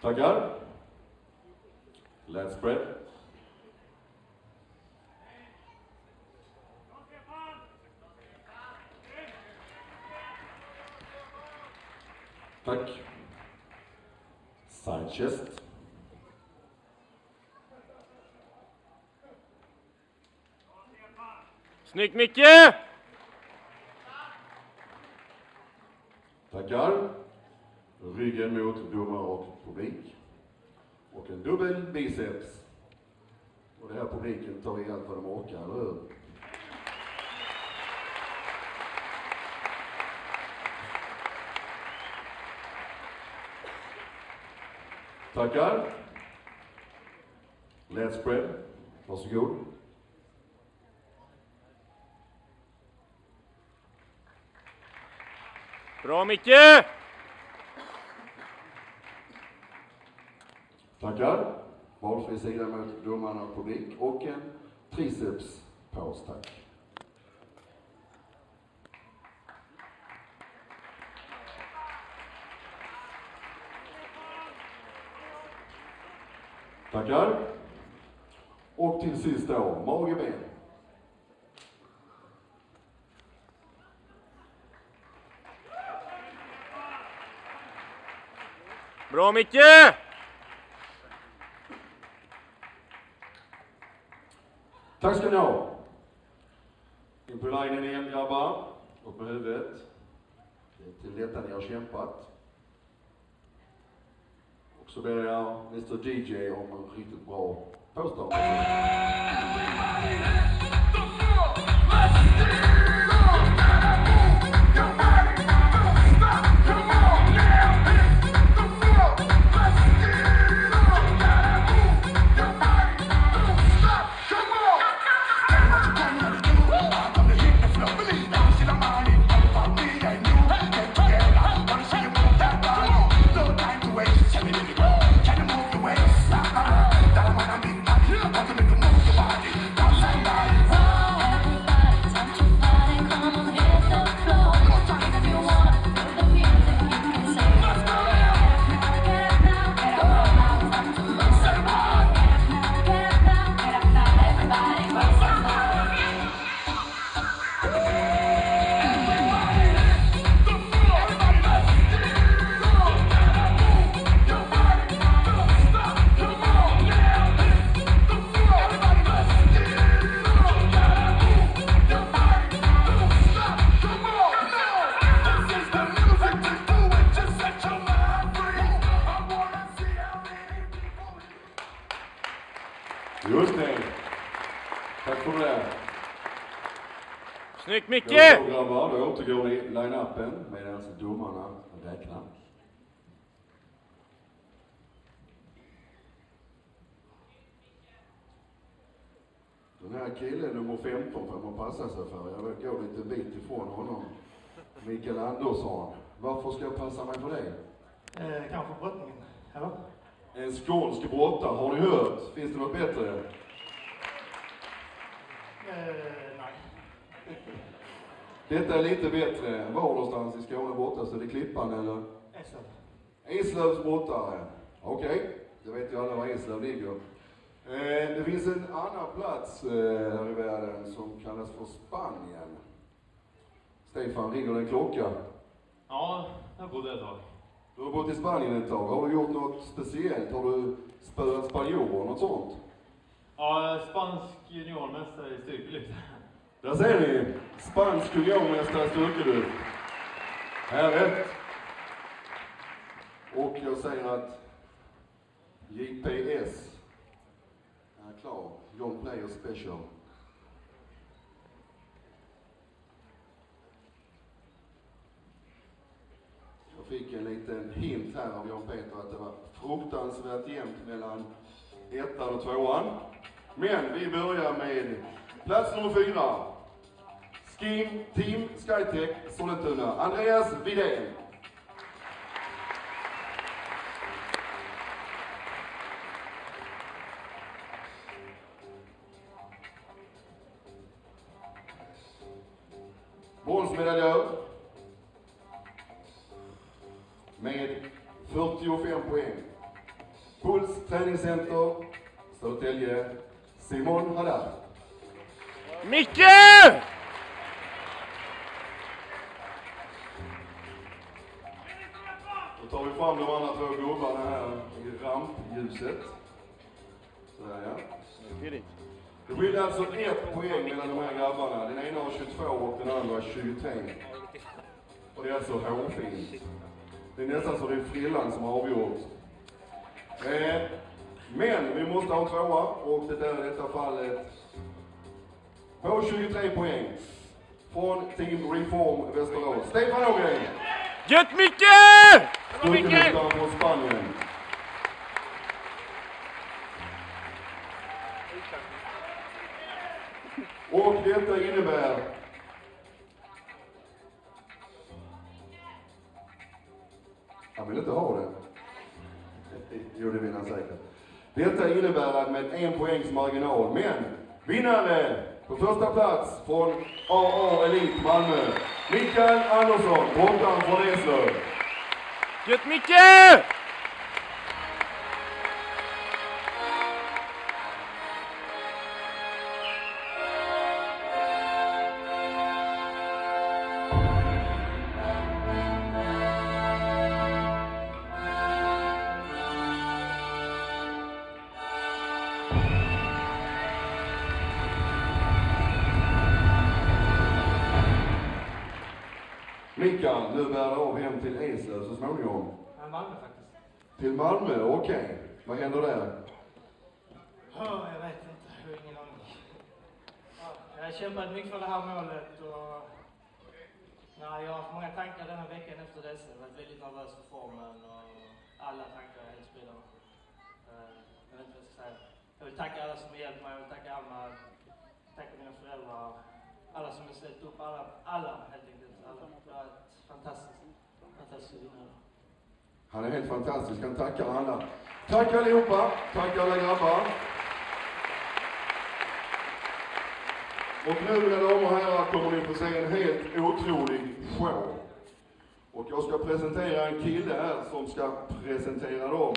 Tackar. Let's spread. Tack. Side chest. Snyggt Micke! Tackar. Ryggen mot domare och publik. Och en dubbel biceps. Och det här publiken tar i allt vad de orkar, eller hur? Tackar. Let's spread. Varsågod. Bra Micke! Tackar. Valfri sida mot domarna och publik. Och en tricepspaus, tack. Tackar. Och till sist då, mageben. Bra Micke! Tack ska ni ha. In på linjen igen grabbar. Upp med huvudet. Det är till detta ni har kämpat. Och så ber jag Mr DJ om en riktigt bra påstående. Just det. Tack för det. Snyggt Micke! Då grabbar, då återgår ni line-upen medan domarna räknar. Den här killen nummer 15 får man passa sig för. Jag vill gå lite bit ifrån honom. Mikael Andersson. Varför ska jag passa mig för det? Kanske brottningen, eller? En skånsk brottare, har ni hört? Finns det något bättre? Nej. Detta är lite bättre. Var någonstans i Skåne borta, så det är Klippan eller? Eslöv. Eslövs brottare. Okej, det vet ju alla var Eslöv ligger. Det finns en annan plats här i världen som kallas för Spanien. Stefan, ringer det en klocka? Ja, jag bodde ett tag. Du har bott i Spanien ett tag. Har du gjort något speciellt? Har du spöat spanjorer, något sånt? Ja, spansk juniormästare i styrkelyft. Där ser ni. Spansk juniormästare i styrkelyft. Härligt. Och jag säger att JPS är klar. Young Player Special. Jag fick en liten hint här av Jan Peter att det var fruktansvärt jämnt mellan ettan och tvåan. Men vi börjar med plats nummer 4. Skin Team Skytech Sollentuna. Andreas Widén. Bronsmedaljör med 45 poäng. Puls Träningscenter, Södertälje, Simon Haddad. Micke! Då tar vi fram de andra 2 gubbarna här i rampljuset. Sådär ja. Det skiljer alltså 1 poäng mellan de här grabbarna. Den ena har 22 och den andra 23. Och det är alltså hårfint. Det är nästan så det är frillan som har avgjort. Men vi måste ha en 2:a och det är i detta fallet på 23 poäng. Från Team Reform Västerås. Stefan Ågren! Gött Micke! Bra Micke! Skuldemästare från Spanien. Och detta innebär han vill inte ha det. Jo, det vill han säkert. Detta innebär att med 1 poängs marginal, men vinnare på första plats från AA Elit Malmö, Mikael Andersson, brottaren från Eslöv. Gött Micke! Mikael, nu bär det av hem till Eslöv så småningom. Malmö faktiskt. Till Malmö, okej. Vad händer där? Jag vet inte, jag har ingen aning. Jag har kämpat mycket för det här målet och jag har haft många tankar denna veckan efter dessa. Jag har varit väldigt nervös för formen och alla tankar är helt spridda. Jag vet inte vad jag ska säga. Jag vill tacka alla som har hjälpt mig, jag vill tacka Ahmad, tacka mina föräldrar, alla som har ställt upp, alla helt enkelt. Det var ett fantastiskt vinnare. Han är helt fantastisk, han tackar alla. Tack allihopa, tack alla grabbar. Och nu, mina damer och herrar, kommer ni få se en helt otrolig show. Och jag ska presentera en kille här som ska presentera dem.